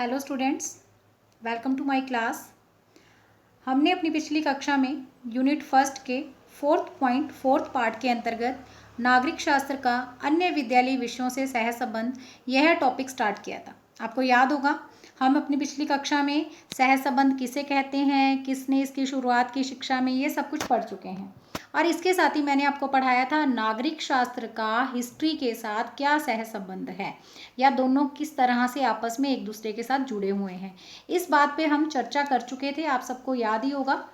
Hello students, welcome to my class. हमने अपनी पिछली कक्षा में यूनिट फर्स्ट के फोर्थ पार्ट के अंतर्गत नागरिक शास्त्र का अन्य विद्यालयी विषयों से सह संबंध यह टॉपिक स्टार्ट किया था। आपको याद होगा हम अपनी पिछली कक्षा में सह संबंध किसे कहते हैं, किसने इसकी शुरुआत की शिक्षा में, ये सब कुछ पढ़ चुके हैं। और इसके साथ ही मैंने आपको पढ़ाया था नागरिक शास्त्र का हिस्ट्री के साथ क्या सह संबंध है या दोनों किस तरह से आपस में एक दूसरे के साथ जुड़े हुए हैं। इस बात पे हम चर्चा कर चुके थे, आप सबको याद ही होगा।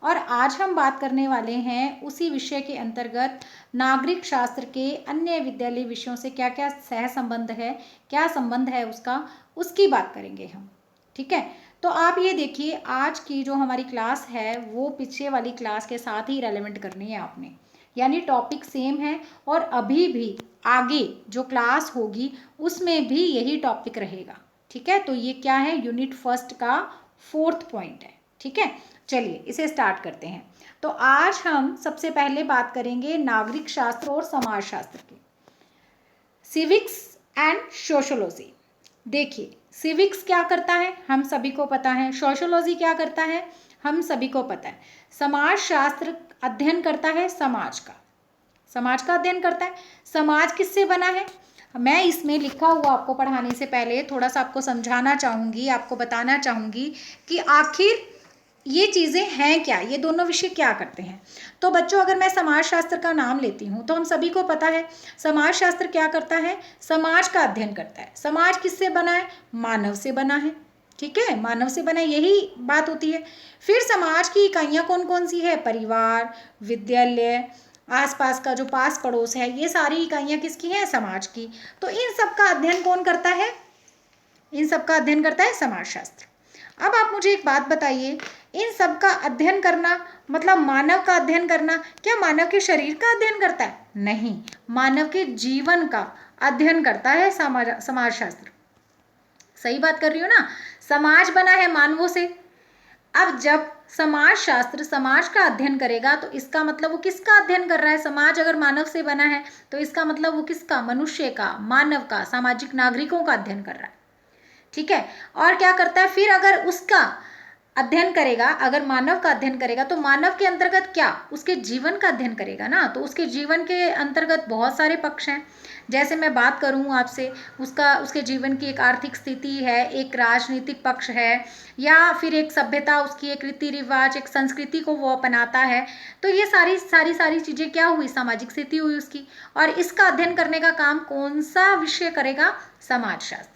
और आज हम बात करने वाले हैं उसी विषय के अंतर्गत नागरिक शास्त्र के अन्य विद्यालयी विषयों से क्या क्या सह संबंध है, क्या संबंध है उसका, उसकी बात करेंगे हम। ठीक है, तो आप ये देखिए आज की जो हमारी क्लास है वो पीछे वाली क्लास के साथ ही रेलेवेंट करनी है आपने, यानी टॉपिक सेम है और अभी भी आगे जो क्लास होगी उसमें भी यही टॉपिक रहेगा। ठीक है, तो ये क्या है, यूनिट फर्स्ट का फोर्थ पॉइंट है। ठीक है, चलिए इसे स्टार्ट करते हैं। तो आज हम सबसे पहले बात करेंगे नागरिक शास्त्र और समाज शास्त्र की, सिविक्स एंड सोशोलॉजी। देखिए सिविक्स क्या करता है हम सभी को पता है, सोशोलॉजी क्या करता है हम सभी को पता है, समाज शास्त्र अध्ययन करता है समाज का अध्ययन करता है। समाज किससे बना है, मैं इसमें लिखा हुआ आपको पढ़ाने से पहले थोड़ा सा आपको समझाना चाहूँगी, आपको बताना चाहूँगी कि आखिर ये चीज़ें हैं क्या, ये दोनों विषय क्या करते हैं। तो बच्चों अगर मैं समाज शास्त्र का नाम लेती हूँ तो हम सभी को पता है समाज शास्त्र क्या करता है, समाज का अध्ययन करता है। समाज किससे बना है, मानव से बना है। ठीक है, मानव से बना, यही बात होती है। फिर समाज की इकाइयाँ कौन कौन सी है, परिवार, विद्यालय, आसपास का जो पास पड़ोस है, ये सारी इकाइयाँ किसकी हैं, समाज की। तो इन सब का अध्ययन कौन करता है, इन सब का अध्ययन करता है समाज शास्त्र। अब आप मुझे एक बात बताइए, इन सब का अध्ययन करना मतलब मानव का अध्ययन करना, क्या मानव के शरीर का अध्ययन करता है, नहीं, मानव के जीवन का अध्ययन करता है समाज शास्त्र। सही बात कर रही हो ना, समाज बना है मानवों से। अब जब समाज शास्त्र समाज का अध्ययन करेगा तो इसका मतलब वो किसका अध्ययन कर रहा है, समाज अगर मानव से बना है तो इसका मतलब वो किसका, मनुष्य का, मानव का, सामाजिक नागरिकों का अध्ययन कर रहा है। ठीक है, और क्या करता है फिर, अगर उसका अध्ययन करेगा, अगर मानव का अध्ययन करेगा तो मानव के अंतर्गत क्या, उसके जीवन का अध्ययन करेगा ना। तो उसके जीवन के अंतर्गत बहुत सारे पक्ष हैं। जैसे मैं बात करूं आपसे, उसके जीवन की एक आर्थिक स्थिति है, एक राजनीतिक पक्ष है, या फिर एक सभ्यता, उसकी एक रीति रिवाज, एक संस्कृति को वो अपनाता है। तो ये सारी चीज़ें क्या हुई, सामाजिक स्थिति हुई उसकी। और इसका अध्ययन करने का काम कौन सा विषय करेगा, समाज शास्त्र।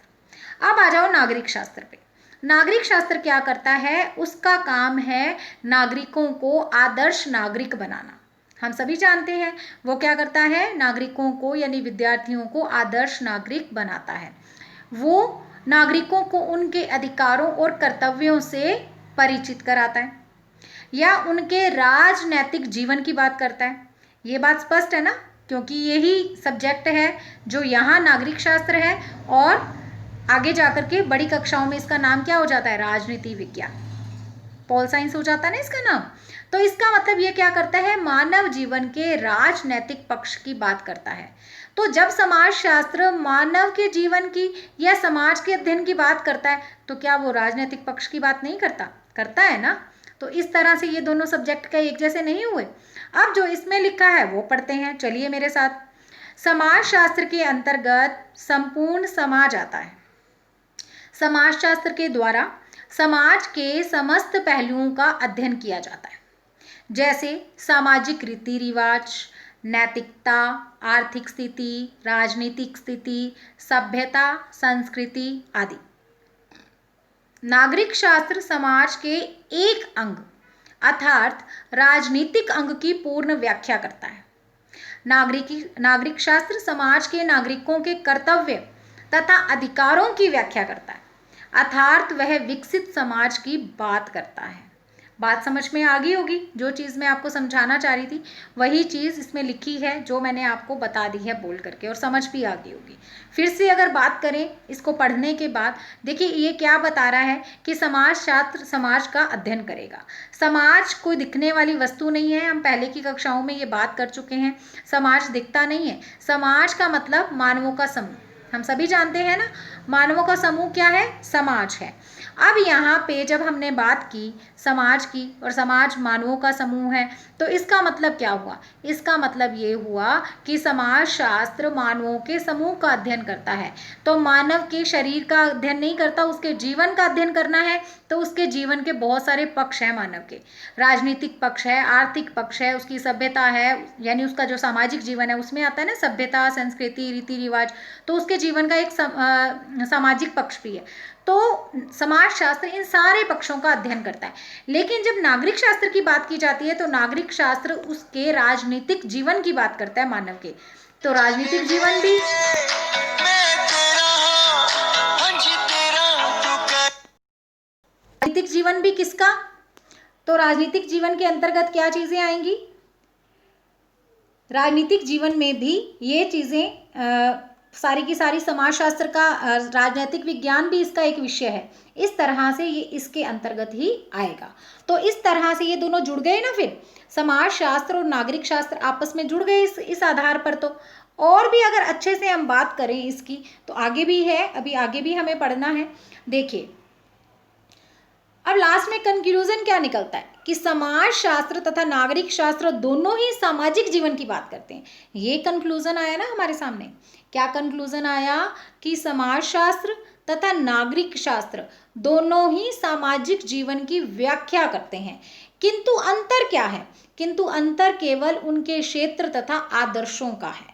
अब आ जाओ नागरिक शास्त्र पे। नागरिक शास्त्र क्या करता है, उसका काम है नागरिकों को आदर्श नागरिक बनाना। हम सभी जानते हैं वो क्या करता है, नागरिकों को यानी विद्यार्थियों को आदर्श नागरिक बनाता है। वो नागरिकों को उनके अधिकारों और कर्तव्यों से परिचित कराता है या उनके राजनैतिक जीवन की बात करता है। ये बात स्पष्ट है ना, क्योंकि यही सब्जेक्ट है जो यहाँ नागरिक शास्त्र है और आगे जाकर के बड़ी कक्षाओं में इसका नाम क्या हो जाता है, राजनीति विज्ञान, पॉल साइंस हो जाता है ना इसका नाम। तो इसका मतलब ये क्या करता है, मानव जीवन के राजनैतिक पक्ष की बात करता है। तो जब समाज शास्त्र मानव के जीवन की या समाज के अध्ययन की बात करता है तो क्या वो राजनैतिक पक्ष की बात नहीं करता, करता है ना। तो इस तरह से ये दोनों सब्जेक्ट का एक जैसे नहीं हुए। अब जो इसमें लिखा है वो पढ़ते हैं, चलिए मेरे साथ। समाज शास्त्र के अंतर्गत संपूर्ण समाज आता है। समाज शास्त्र के द्वारा समाज के समस्त पहलुओं का अध्ययन किया जाता है, जैसे सामाजिक रीति रिवाज, नैतिकता, आर्थिक स्थिति, राजनीतिक स्थिति, सभ्यता, संस्कृति आदि। नागरिक शास्त्र समाज के एक अंग अर्थात राजनीतिक अंग की पूर्ण व्याख्या करता है। नागरिक शास्त्र समाज के नागरिकों के कर्तव्य तथा अधिकारों की व्याख्या करता है, अर्थात वह विकसित समाज की बात करता है। बात समझ में आ गई होगी, जो चीज़ मैं आपको समझाना चाह रही थी वही चीज़ इसमें लिखी है जो मैंने आपको बता दी है बोल करके, और समझ भी आ गई होगी। फिर से अगर बात करें इसको पढ़ने के बाद, देखिए ये क्या बता रहा है कि समाज शास्त्र समाज का अध्ययन करेगा। समाज कोई दिखने वाली वस्तु नहीं है, हम पहले की कक्षाओं में ये बात कर चुके हैं। समाज दिखता नहीं है, समाज का मतलब मानवों का समूह। हम सभी जानते हैं ना, मानवों का समूह क्या है? समाज है। अब यहाँ पे जब हमने बात की समाज की, और समाज मानवों का समूह है, तो इसका मतलब क्या हुआ? इसका मतलब ये हुआ कि समाज शास्त्र मानवों के समूह का अध्ययन करता है। तो मानव के शरीर का अध्ययन नहीं करता, उसके जीवन का अध्ययन करना है। तो उसके जीवन के बहुत सारे पक्ष हैं मानव के। राजनीतिक पक्ष है, आर्थिक पक्ष है, उसकी सभ्यता है, यानी उसका जो सामाजिक जीवन है उसमें आता है ना सभ्यता, संस्कृति, रीति रिवाज, तो उसके जीवन का एक सामाजिक पक्ष भी है। तो समाज शास्त्र इन सारे पक्षों का अध्ययन करता है। लेकिन जब नागरिक शास्त्र की बात की जाती है तो नागरिक शास्त्र उसके राजनीतिक जीवन की बात करता है मानव के। तो राजनीतिक जीवन भी राजनीतिक जीवन भी किसका? तो राजनीतिक जीवन के अंतर्गत क्या चीजें आएंगी? राजनीतिक जीवन में भी ये चीजें सारी की सारी समाजशास्त्र का, राजनीतिक विज्ञान भी इसका एक विषय है। इस तरह से ये इसके अंतर्गत ही आएगा। तो इस तरह से ये दोनों जुड़ गए ना, फिर समाजशास्त्र और नागरिक शास्त्र आपस में जुड़ गए इस आधार पर। तो और भी अगर अच्छे से हम बात करें इसकी तो आगे भी है, अभी आगे भी हमें पढ़ना है। देखिए अब लास्ट में कंक्लूजन क्या निकलता है कि समाज शास्त्र तथा नागरिक शास्त्र दोनों ही सामाजिक जीवन की बात करते हैं। ये कंक्लूजन आया ना हमारे सामने। क्या कंक्लूजन आया? कि समाज शास्त्र तथा नागरिक शास्त्र दोनों ही सामाजिक जीवन की व्याख्या करते हैं। किंतु अंतर क्या है? किंतु अंतर केवल उनके क्षेत्र तथा आदर्शों का है।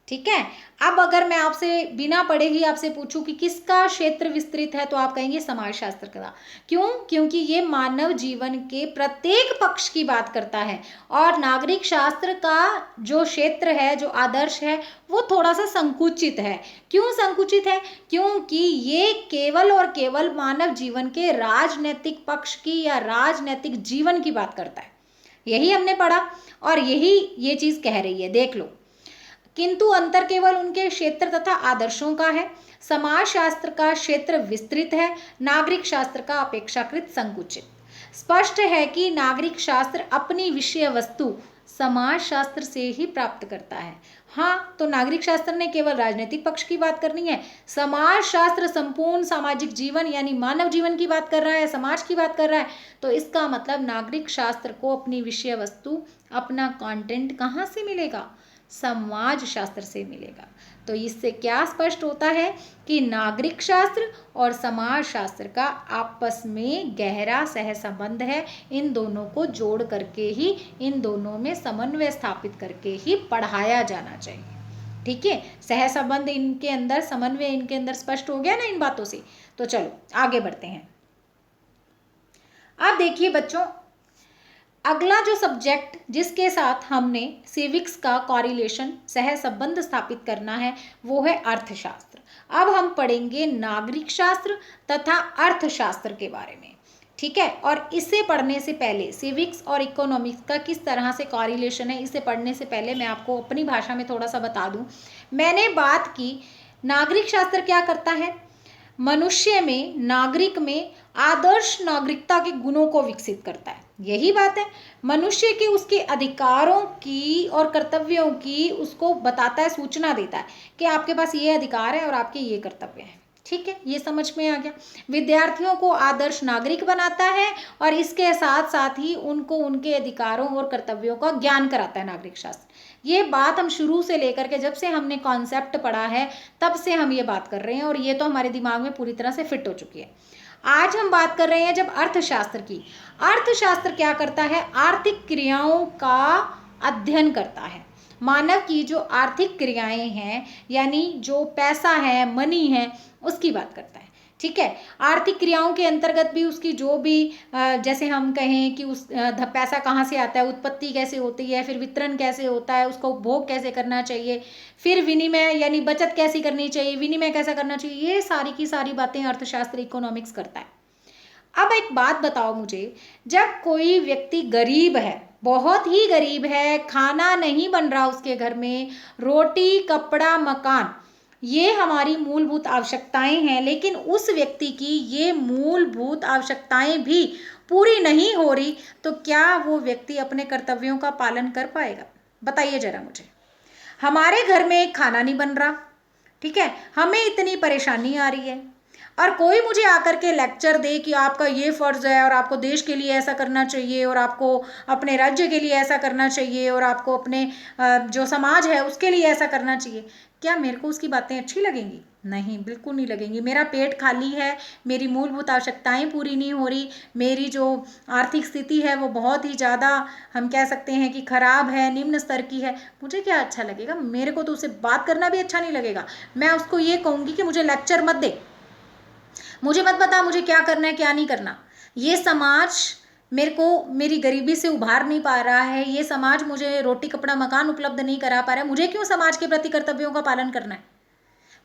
ठीक है। अब अगर मैं आपसे बिना पढ़े ही आपसे पूछूं कि किसका क्षेत्र विस्तृत है, तो आप कहेंगे समाजशास्त्र का। क्यों? क्योंकि ये मानव जीवन के प्रत्येक पक्ष की बात करता है। और नागरिक शास्त्र का जो क्षेत्र है, जो आदर्श है, वो थोड़ा सा संकुचित है। क्यों संकुचित है? क्योंकि ये केवल और केवल मानव जीवन के राजनैतिक पक्ष की या राजनैतिक जीवन की बात करता है। यही हमने पढ़ा और यही ये चीज कह रही है। देख लो, किंतु अंतर केवल उनके क्षेत्र तथा आदर्शों का है। समाज शास्त्र का क्षेत्र विस्तृत है, नागरिक शास्त्र का अपेक्षाकृत संकुचित। स्पष्ट है कि नागरिक शास्त्र अपनी विषय वस्तु समाज शास्त्र से ही प्राप्त करता है। हाँ, तो नागरिक शास्त्र ने केवल राजनीतिक पक्ष की बात करनी है, समाज शास्त्र संपूर्ण सामाजिक जीवन यानी मानव जीवन की बात कर रहा है, समाज की बात कर रहा है। तो इसका मतलब नागरिक शास्त्र को अपनी विषय वस्तु, अपना कंटेंट कहाँ से मिलेगा? समाज शास्त्र से मिलेगा। तो इससे क्या स्पष्ट होता है कि नागरिक शास्त्र और समाज शास्त्र का आपस में गहरा सहसंबंध है। इन दोनों को जोड़ करके ही, इन दोनों में समन्वय स्थापित करके ही पढ़ाया जाना चाहिए। ठीक है, सहसंबंध इनके अंदर, समन्वय इनके अंदर स्पष्ट हो गया ना इन बातों से। तो चलो आगे बढ़ते हैं। अब देखिए बच्चों, अगला जो सब्जेक्ट जिसके साथ हमने सिविक्स का कॉरिलेशन, सहसंबंध स्थापित करना है, वो है अर्थशास्त्र। अब हम पढ़ेंगे नागरिक शास्त्र तथा अर्थशास्त्र के बारे में। ठीक है, और इसे पढ़ने से पहले सिविक्स और इकोनॉमिक्स का किस तरह से कॉरिलेशन है, इसे पढ़ने से पहले मैं आपको अपनी भाषा में थोड़ा सा बता दूं। मैंने बात की नागरिक शास्त्र क्या करता है? मनुष्य में, नागरिक में आदर्श नागरिकता के गुणों को विकसित करता है। यही बात है, मनुष्य के उसके अधिकारों की और कर्तव्यों की उसको बताता है, सूचना देता है कि आपके पास ये अधिकार है और आपके ये कर्तव्य हैं। ठीक है, ये समझ में आ गया। विद्यार्थियों को आदर्श नागरिक बनाता है और इसके साथ साथ ही उनको उनके अधिकारों और कर्तव्यों का ज्ञान कराता है नागरिक शास्त्र। ये बात हम शुरू से लेकर के, जब से हमने कॉन्सेप्ट पढ़ा है तब से हम ये बात कर रहे हैं और ये तो हमारे दिमाग में पूरी तरह से फिट हो चुकी है। आज हम बात कर रहे हैं जब अर्थशास्त्र की। अर्थशास्त्र क्या करता है? आर्थिक क्रियाओं का अध्ययन करता है। मानव की जो आर्थिक क्रियाएं हैं, यानी जो पैसा है, मनी है, उसकी बात करता है। ठीक है, आर्थिक क्रियाओं के अंतर्गत भी उसकी जो भी जैसे हम कहें कि उस पैसा कहाँ से आता है, उत्पत्ति कैसे होती है, फिर वितरण कैसे होता है, उसका उपभोग कैसे करना चाहिए, फिर विनिमय यानी बचत कैसी करनी चाहिए, विनिमय कैसा करना चाहिए, ये सारी की सारी बातें अर्थशास्त्र, इकोनॉमिक्स करता है। अब एक बात बताओ मुझे, जब कोई व्यक्ति गरीब है, बहुत ही गरीब है, खाना नहीं बन रहा उसके घर में, रोटी, कपड़ा, मकान, ये हमारी मूलभूत आवश्यकताएं हैं, लेकिन उस व्यक्ति की ये मूलभूत आवश्यकताएं भी पूरी नहीं हो रही, तो क्या वो व्यक्ति अपने कर्तव्यों का पालन कर पाएगा? बताइए जरा मुझे। हमारे घर में खाना नहीं बन रहा, ठीक है, हमें इतनी परेशानी आ रही है और कोई मुझे आकर के लेक्चर दे कि आपका ये फ़र्ज़ है और आपको देश के लिए ऐसा करना चाहिए और आपको अपने राज्य के लिए ऐसा करना चाहिए और आपको अपने जो समाज है उसके लिए ऐसा करना चाहिए, क्या मेरे को उसकी बातें अच्छी लगेंगी? नहीं, बिल्कुल नहीं लगेंगी। मेरा पेट खाली है, मेरी मूलभूत आवश्यकताएं पूरी नहीं हो रही, मेरी जो आर्थिक स्थिति है वो बहुत ही ज़्यादा, हम कह सकते हैं कि ख़राब है, निम्न स्तर की है, मुझे क्या अच्छा लगेगा? मेरे को तो उससे बात करना भी अच्छा नहीं लगेगा। मैं उसको ये कहूँगी कि मुझे लेक्चर मत दे, मुझे मत बता मुझे क्या करना है क्या नहीं करना। ये समाज मेरे को मेरी गरीबी से उभार नहीं पा रहा है, ये समाज मुझे रोटी कपड़ा मकान उपलब्ध नहीं करा पा रहा है, मुझे क्यों समाज के प्रति कर्तव्यों का पालन करना है?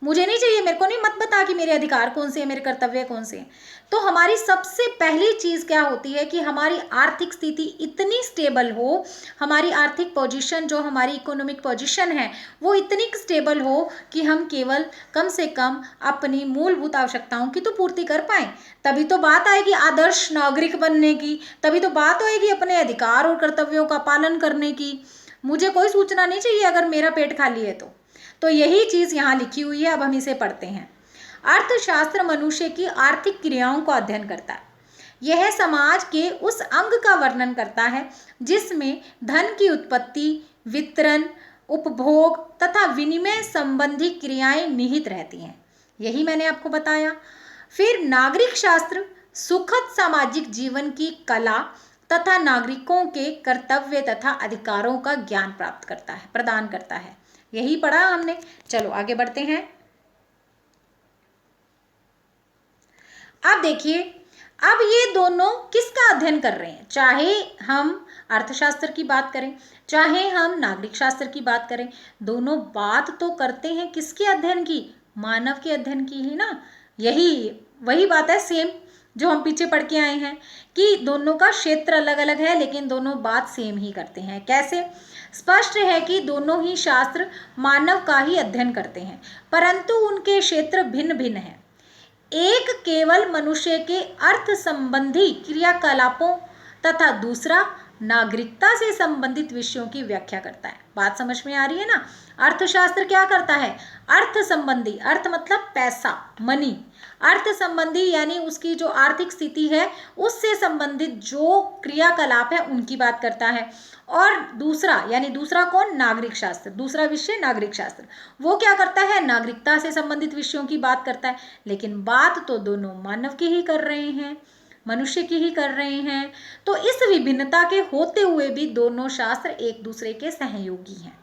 मुझे नहीं चाहिए, मेरे को नहीं, मत बता कि मेरे अधिकार कौन से हैं, मेरे कर्तव्य कौन से हैं। तो हमारी सबसे पहली चीज़ क्या होती है कि हमारी आर्थिक स्थिति इतनी स्टेबल हो, हमारी आर्थिक पोजीशन जो हमारी इकोनॉमिक पोजीशन है वो इतनी स्टेबल हो कि हम केवल कम से कम अपनी मूलभूत आवश्यकताओं की तो पूर्ति कर पाएँ। तभी तो बात आएगी आदर्श नागरिक बनने की, तभी तो बात आएगी अपने अधिकार और कर्तव्यों का पालन करने की। मुझे कोई सूचना नहीं चाहिए अगर मेरा पेट खाली है तो यही चीज़ यहाँ लिखी हुई है। अब हम इसे पढ़ते हैं। अर्थशास्त्र मनुष्य की आर्थिक क्रियाओं का अध्ययन करता है। यह समाज के उस अंग का वर्णन करता है जिसमें धन की उत्पत्ति, वितरण, उपभोग तथा विनिमय संबंधी क्रियाएं निहित रहती हैं। यही मैंने आपको बताया। फिर नागरिक शास्त्र सुखद सामाजिक जीवन की कला तथा नागरिकों के कर्तव्य तथा अधिकारों का ज्ञान प्राप्त करता है, प्रदान करता है। यही पढ़ा हमने। चलो आगे बढ़ते हैं। अब देखिए, अब ये दोनों किसका अध्ययन कर रहे हैं? चाहे हम अर्थशास्त्र की बात करें, चाहे हम नागरिक शास्त्र की बात करें, दोनों बात तो करते हैं किसके अध्ययन की? मानव के अध्ययन की ही ना। यही वही बात है सेम जो हम पीछे पढ़ के आए हैं कि दोनों का क्षेत्र अलग अलग है लेकिन दोनों बात सेम ही करते हैं। कैसे? स्पष्ट है कि दोनों ही शास्त्र मानव का ही अध्ययन करते हैं, परंतु उनके क्षेत्र भिन्न भिन्न हैं। एक केवल मनुष्य के अर्थ संबंधी क्रियाकलापों तथा दूसरा नागरिकता से संबंधित विषयों की व्याख्या करता है। बात समझ में आ रही है ना? अर्थशास्त्र क्या करता है? अर्थ संबंधी, अर्थ मतलब पैसा, मनी, अर्थ संबंधी यानी उसकी जो आर्थिक स्थिति है उससे संबंधित जो क्रियाकलाप है उनकी बात करता है। और दूसरा यानी दूसरा कौन? नागरिक शास्त्र। दूसरा विषय नागरिक शास्त्र, वो क्या करता है? नागरिकता से संबंधित विषयों की बात करता है। लेकिन बात तो दोनों मानव की ही कर रहे हैं, मनुष्य की ही कर रहे हैं। तो इस विभिन्नता के होते हुए भी दोनों शास्त्र एक दूसरे के सहयोगी हैं।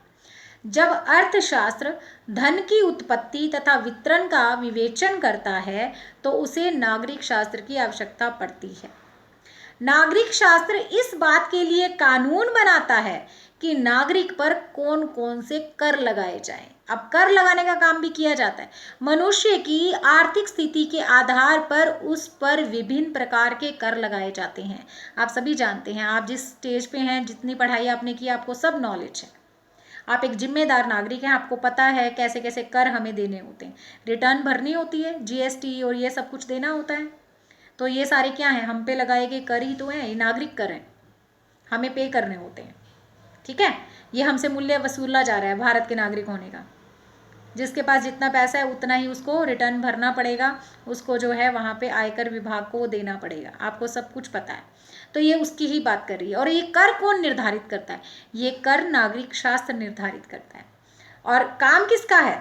जब अर्थशास्त्र धन की उत्पत्ति तथा वितरण का विवेचन करता है तो उसे नागरिक शास्त्र की आवश्यकता पड़ती है। नागरिक शास्त्र इस बात के लिए कानून बनाता है कि नागरिक पर कौन कौन से कर लगाए जाएं। अब कर लगाने का काम भी किया जाता है। मनुष्य की आर्थिक स्थिति के आधार पर उस पर विभिन्न प्रकार के कर लगाए जाते हैं। आप सभी जानते हैं, आप जिस स्टेज पे हैं, जितनी पढ़ाई आपने की, आपको सब नॉलेज है। आप एक जिम्मेदार नागरिक हैं, आपको पता है कैसे कैसे कर हमें देने होते हैं। रिटर्न भरनी होती है, जीएसटी और ये सब कुछ देना होता है। तो ये सारे क्या हैं? हम पे लगाए गए कर ही तो हैं, ये नागरिक कर हैं, हमें पे करने होते हैं। ठीक है, ये हमसे मूल्य वसूला जा रहा है भारत के नागरिक होने का। जिसके पास जितना पैसा है उतना ही उसको रिटर्न भरना पड़ेगा, उसको जो है वहाँ पे आयकर विभाग को देना पड़ेगा। आपको सब कुछ पता है। तो ये उसकी ही बात कर रही है। और ये कर कौन निर्धारित करता है? ये कर नागरिक शास्त्र निर्धारित करता है। और काम किसका है?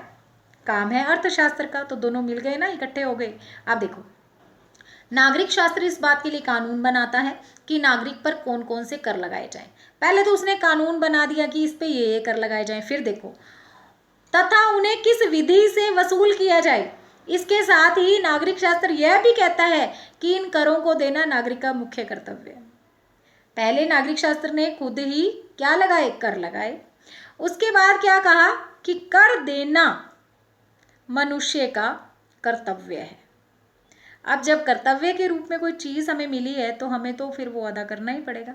काम है अर्थशास्त्र का। तो दोनों मिल गए ना, इकट्ठे हो गए। अब देखो, नागरिक शास्त्र इस बात के लिए कानून बनाता है कि नागरिक पर कौन कौन से कर लगाए जाएं। पहले तो उसने कानून बना दिया कि इस पे ये कर लगाए जाएं, फिर देखो तथा उन्हें किस विधि से वसूल किया जाए। इसके साथ ही नागरिक शास्त्र यह भी कहता है कि इन करों को देना नागरिक का मुख्य कर्तव्य है। पहले नागरिक शास्त्र ने खुद ही क्या लगाए? कर लगाए। उसके बाद क्या कहा कि कर देना मनुष्य का कर्तव्य है। अब जब कर्तव्य के रूप में कोई चीज़ हमें मिली है तो हमें तो फिर वो अदा करना ही पड़ेगा,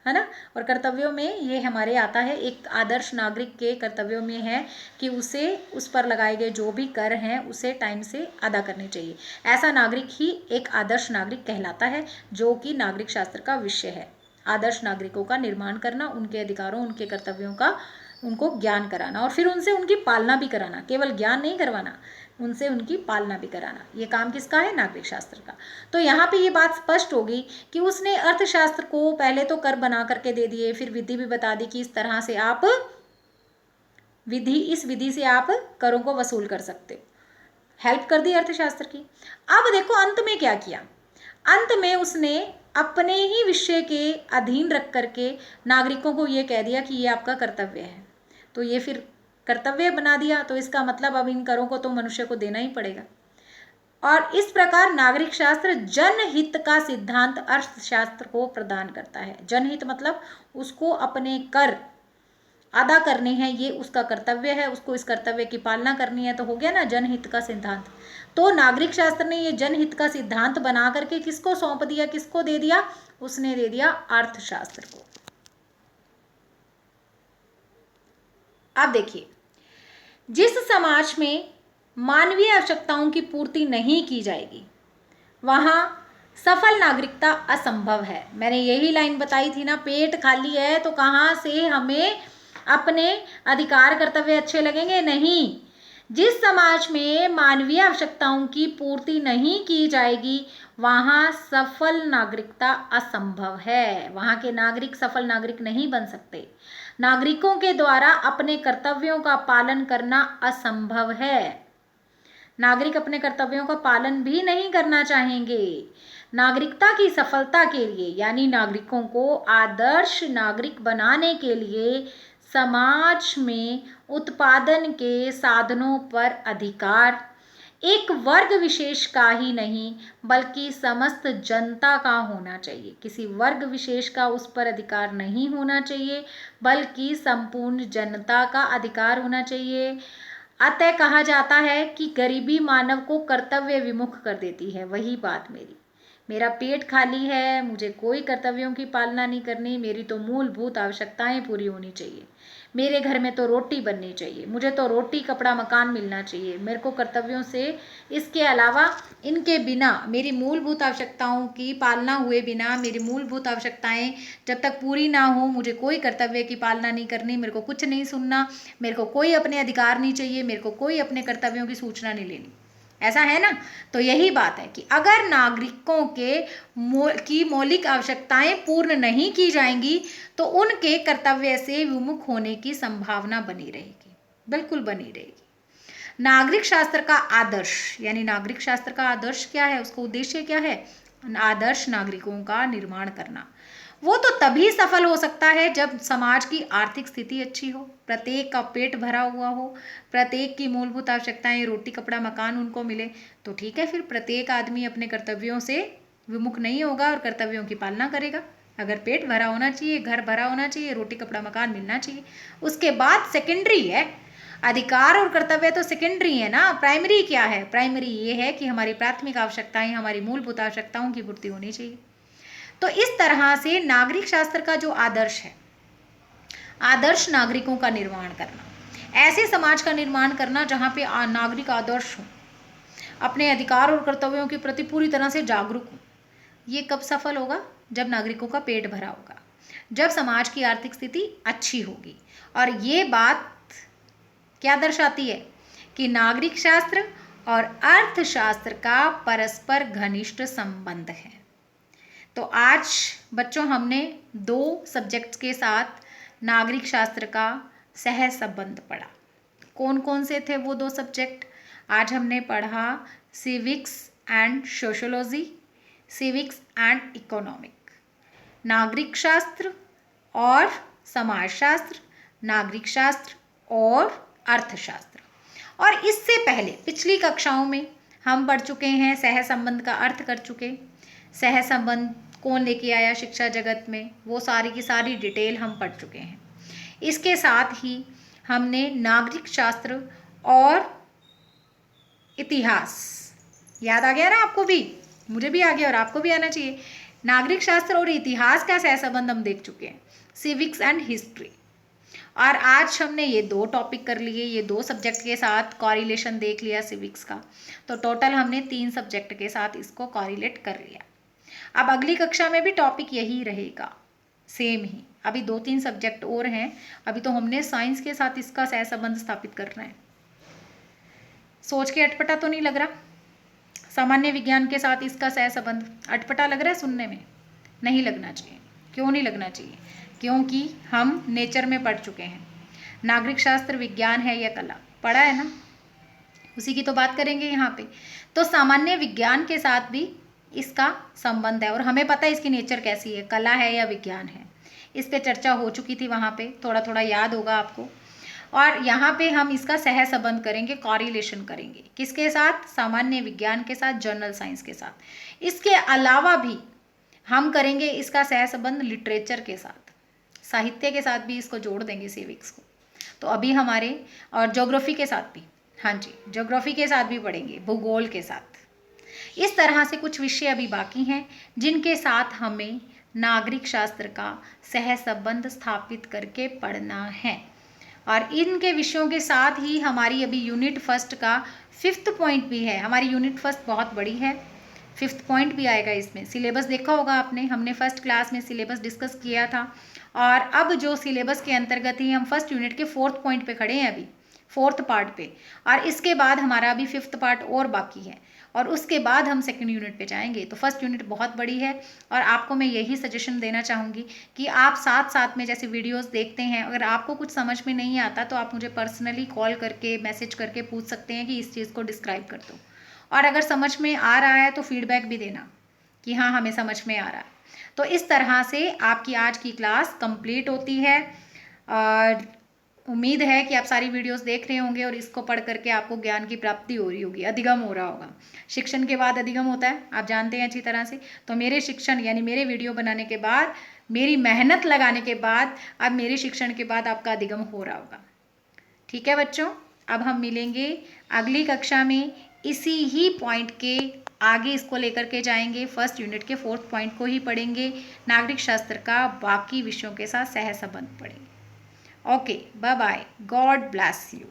है ना। और कर्तव्यों में ये हमारे आता है, एक आदर्श नागरिक के कर्तव्यों में है कि उसे उस पर लगाए गए जो भी कर हैं उसे टाइम से अदा करने चाहिए। ऐसा नागरिक ही एक आदर्श नागरिक कहलाता है, जो कि नागरिक शास्त्र का विषय है। आदर्श नागरिकों का निर्माण करना, उनके अधिकारों, उनके कर्तव्यों का उनको ज्ञान कराना और फिर उनसे उनकी पालना भी कराना, केवल ज्ञान नहीं करवाना, उनसे उनकी पालना भी कराना। ये काम किसका है? नागरिक शास्त्र का। तो यहाँ पे ये बात स्पष्ट होगी कि उसने अर्थशास्त्र को पहले तो कर बना करके दे दिए, फिर विधि भी बता दी कि इस तरह से आप इस विधि से आप करों को वसूल कर सकते हो, हेल्प कर दी अर्थशास्त्र की। अब देखो अंत में क्या किया, अंत में उसने अपने ही विषय के अधीन रख करके नागरिकों को ये कह दिया कि ये आपका कर्तव्य है। तो ये फिर कर्तव्य बना दिया, तो इसका मतलब अब इन करों को तो मनुष्य को देना ही पड़ेगा। और इस प्रकार नागरिक शास्त्र जनहित का सिद्धांत अर्थशास्त्र को प्रदान करता है। जनहित मतलब उसको अपने कर अदा करने हैं, ये उसका कर्तव्य है, उसको इस कर्तव्य की पालना करनी है, तो हो गया ना जनहित का सिद्धांत। तो नागरिक शास्त्र ने ये जनहित का सिद्धांत बना करके किसको सौंप दिया, किसको दे दिया? उसने दे दिया अर्थशास्त्र को। अब देखिए, जिस समाज में मानवीय आवश्यकताओं की पूर्ति नहीं की जाएगी वहां सफल नागरिकता असंभव है। मैंने यही लाइन बताई थी ना, पेट खाली है तो कहां से हमें अपने अधिकार कर्तव्य अच्छे लगेंगे? नहीं। जिस समाज में मानवीय आवश्यकताओं की पूर्ति नहीं की जाएगी वहां सफल नागरिकता असंभव है। वहां के नागरिक सफल नागरिक नहीं बन सकते। नागरिकों के द्वारा अपने कर्तव्यों का पालन करना असंभव है। नागरिक अपने कर्तव्यों का पालन भी नहीं करना चाहेंगे। नागरिकता की सफलता के लिए, यानी नागरिकों को आदर्श नागरिक बनाने के लिए समाज में उत्पादन के साधनों पर अधिकार एक वर्ग विशेष का ही नहीं बल्कि समस्त जनता का होना चाहिए। किसी वर्ग विशेष का उस पर अधिकार नहीं होना चाहिए बल्कि संपूर्ण जनता का अधिकार होना चाहिए। अतः कहा जाता है कि गरीबी मानव को कर्तव्य विमुख कर देती है। वही बात मेरा पेट खाली है, मुझे कोई कर्तव्यों की पालना नहीं करनी, मेरी तो मूलभूत आवश्यकताएं पूरी होनी चाहिए, मेरे घर में तो रोटी बननी चाहिए, मुझे तो रोटी कपड़ा मकान मिलना चाहिए, मेरे को कर्तव्यों से इसके अलावा इनके बिना मेरी मूलभूत आवश्यकताओं की पालना हुए बिना मेरी मूलभूत आवश्यकताएं जब तक पूरी ना हो मुझे कोई कर्तव्य की पालना नहीं करनी, मेरे को कुछ नहीं सुनना, मेरे को कोई अपने अधिकार नहीं चाहिए, मेरे को कोई अपने कर्तव्यों की सूचना नहीं लेनी। ऐसा है ना? तो यही बात है कि अगर नागरिकों की मौलिक आवश्यकताएं पूर्ण नहीं की जाएंगी तो उनके कर्तव्य से विमुख होने की संभावना बनी रहेगी, बिल्कुल बनी रहेगी। नागरिक शास्त्र का आदर्श, यानी नागरिक शास्त्र का आदर्श क्या है, उसका उद्देश्य क्या है? आदर्श नागरिकों का निर्माण करना। वो तो तभी सफल हो सकता है जब समाज की आर्थिक स्थिति अच्छी हो, प्रत्येक का पेट भरा हुआ हो, प्रत्येक की मूलभूत आवश्यकताएं रोटी कपड़ा मकान उनको मिले, तो ठीक है, फिर प्रत्येक आदमी अपने कर्तव्यों से विमुख नहीं होगा और कर्तव्यों की पालना करेगा। अगर पेट भरा होना चाहिए, घर भरा होना चाहिए, रोटी कपड़ा मकान मिलना चाहिए, उसके बाद सेकेंडरी है। अधिकार और कर्तव्य तो सेकेंडरी है ना, प्राइमरी क्या है? प्राइमरी ये है कि हमारी प्राथमिक आवश्यकताएं, हमारी मूलभूत आवश्यकताओं की पूर्ति होनी चाहिए। तो इस तरह से नागरिक शास्त्र का जो आदर्श है, आदर्श नागरिकों का निर्माण करना, ऐसे समाज का निर्माण करना जहाँ पे नागरिक आदर्श हो, अपने अधिकार और कर्तव्यों के प्रति पूरी तरह से जागरूक हो। ये कब सफल होगा? जब नागरिकों का पेट भरा होगा, जब समाज की आर्थिक स्थिति अच्छी होगी। और ये बात क्या दर्शाती है कि नागरिक शास्त्र और अर्थशास्त्र का परस्पर घनिष्ठ संबंध है। तो आज बच्चों हमने 2 सब्जेक्ट्स के साथ नागरिक शास्त्र का सह संबंध पढ़ा। कौन कौन से थे वो 2 सब्जेक्ट? आज हमने पढ़ा civics and sociology, civics and economic, नागरिक शास्त्र और समाजशास्त्र, नागरिक शास्त्र और अर्थशास्त्र। और इससे पहले पिछली कक्षाओं में हम पढ़ चुके हैं, सह संबंध का अर्थ कर चुके, सह संबंध कौन लेके आया शिक्षा जगत में, वो सारी की सारी डिटेल हम पढ़ चुके हैं। इसके साथ ही हमने नागरिक शास्त्र और इतिहास, याद आ गया ना आपको भी? मुझे भी आ गया और आपको भी आना चाहिए। नागरिक शास्त्र और इतिहास का सह संबंध हम देख चुके हैं, सिविक्स एंड हिस्ट्री। और आज हमने ये 2 टॉपिक कर लिए, ये 2 सब्जेक्ट के साथ कॉरिलेशन देख लिया सिविक्स का। तो टोटल हमने 3 सब्जेक्ट के साथ इसको कॉरिलेट कर लिया। अब अगली कक्षा में भी टॉपिक यही रहेगा, सेम ही। अभी 2-3 सब्जेक्ट और हैं, अभी तो हमने साइंस के साथ इसका सहसंबंध स्थापित करना है। सोच के अटपटा तो नहीं लग रहा? सामान्य विज्ञान के साथ इसका सहसंबंध अटपटा लग रहा है सुनने में? नहीं लगना चाहिए। क्यों नहीं लगना चाहिए? क्योंकि हम नेचर में पढ़ चुके हैं। नागरिक शास्त्र विज्ञान है या कला, पढ़ा है ना, उसी की तो बात करेंगे यहाँ पे। तो सामान्य विज्ञान के साथ भी इसका संबंध है और हमें पता है इसकी नेचर कैसी है, कला है या विज्ञान है। इस पे चर्चा हो चुकी थी वहाँ पे, थोड़ा थोड़ा याद होगा आपको। और यहाँ पे हम इसका सहसंबंध करेंगे, कॉरिलेशन करेंगे। किसके साथ? सामान्य विज्ञान के साथ, जनरल साइंस के साथ। इसके अलावा भी हम करेंगे इसका सहसंबंध लिटरेचर के साथ, साहित्य के साथ भी इसको जोड़ देंगे, सिविक्स को। तो अभी हमारे, और ज्योग्राफी के साथ भी, हाँ जी, ज्योग्राफी के साथ भी पढ़ेंगे, भूगोल के साथ। इस तरह से कुछ विषय अभी बाकी हैं जिनके साथ हमें नागरिक शास्त्र का सहसंबंध स्थापित करके पढ़ना है। और इनके विषयों के साथ ही हमारी अभी यूनिट फर्स्ट का 5th पॉइंट भी है। हमारी यूनिट फर्स्ट बहुत बड़ी है, 5th पॉइंट भी आएगा इसमें। सिलेबस देखा होगा आपने, हमने फर्स्ट क्लास में सिलेबस डिस्कस किया था। और अब जो सिलेबस के अंतर्गत ही हम फर्स्ट यूनिट के 4th पॉइंट पे खड़े हैं, अभी 4th पार्ट पे। और इसके बाद हमारा अभी 5th पार्ट और बाकी है, और उसके बाद हम सेकंड यूनिट पे जाएंगे। तो फर्स्ट यूनिट बहुत बड़ी है, और आपको मैं यही सजेशन देना चाहूँगी कि आप साथ साथ में जैसे वीडियोस देखते हैं, अगर आपको कुछ समझ में नहीं आता तो आप मुझे पर्सनली कॉल करके, मैसेज करके पूछ सकते हैं कि इस चीज़ को डिस्क्राइब कर दो। और अगर समझ में आ रहा है तो फीडबैक भी देना कि हाँ हमें समझ में आ रहा है। तो इस तरह से आपकी आज की क्लास कंप्लीट होती है। और उम्मीद है कि आप सारी वीडियोस देख रहे होंगे और इसको पढ़ करके आपको ज्ञान की प्राप्ति हो रही होगी, अधिगम हो रहा होगा। शिक्षण के बाद अधिगम होता है, आप जानते हैं अच्छी तरह से। तो मेरे शिक्षण यानी मेरे वीडियो बनाने के बाद, मेरी मेहनत लगाने के बाद, अब मेरे शिक्षण के बाद आपका अधिगम हो रहा होगा। ठीक है बच्चों, अब हम मिलेंगे अगली कक्षा में। इसी ही पॉइंट के आगे इसको लेकर के जाएंगे, फर्स्ट यूनिट के 4th पॉइंट को ही पढ़ेंगे, नागरिक शास्त्र का बाकी विषयों के साथ सहसंबंध पढ़ेंगे। Okay, bye bye. God bless you.